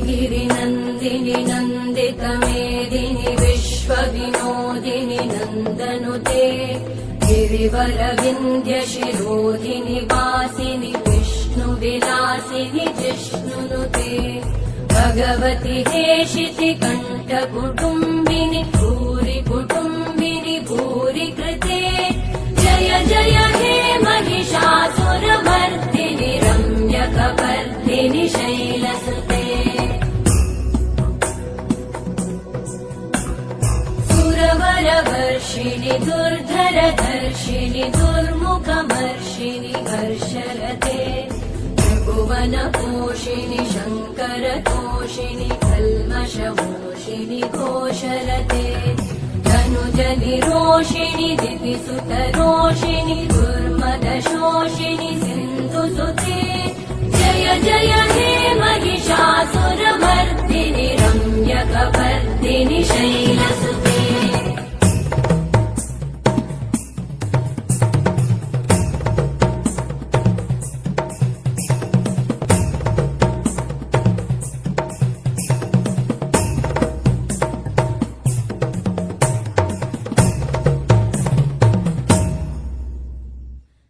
गिरिनन्दिनि नन्दितमेदिनि विश्वविनोदिनि नन्दनुते गिरिवरविन्ध्यशिरोधिनि वासिनि विष्णुविलासिनि जिष्णुनुते भगवति हेशिति कण्ठकुटुम्बिनि भूरि कुटुम्बिनि भूरि कृते जय जय हे महिषासुरमर्दिनि रम्यकपर्दिनि शैलसुते सुरवरवर्षिणि दुर्धरधर्षिणि दुर्मुखमर्षिणि हर्षरते त्रिभुवनपोषिणि शङ्करतोषिणि कल्मषमोषिणि घोषरते धनुजनिरोषिणि दितिसुतरोषिणि दुर्मदशोषिणि सिन्धुसुते जय जय हे महिषासुरमर्दिनि रम्यकपर्दिनि शैलसुते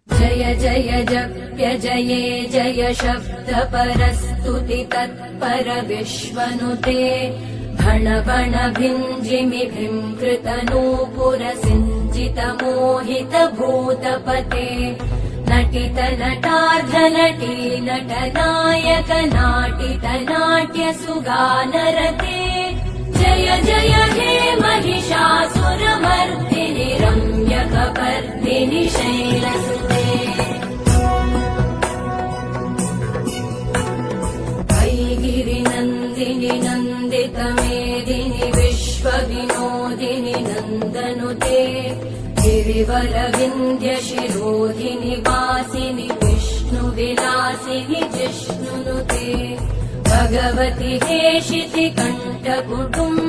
जय जय जप्य जये जय शब्दपरस्तुति तत्पर विश्वनुते भण भण भिञ्जिमि भृङ्कृतनूपुर सिञ्जित मोहित भूतपते नटित नटार्ध नटी नटनायक नाटित नाट्य सुगानरते जय जय हे महिषासुरमर्दिनि रम्यकपर्दिनि शैलसुते गिरिनन्दिनि नन्दितमेदिनि विश्वविनोदिनि नन्दनुते गिरिवरविन्ध्यशिरोधिनि वासिनि विष्णुविलासिनि जिष्णुनुते भगवति हेशिति कण्ठकुटुम्बिनि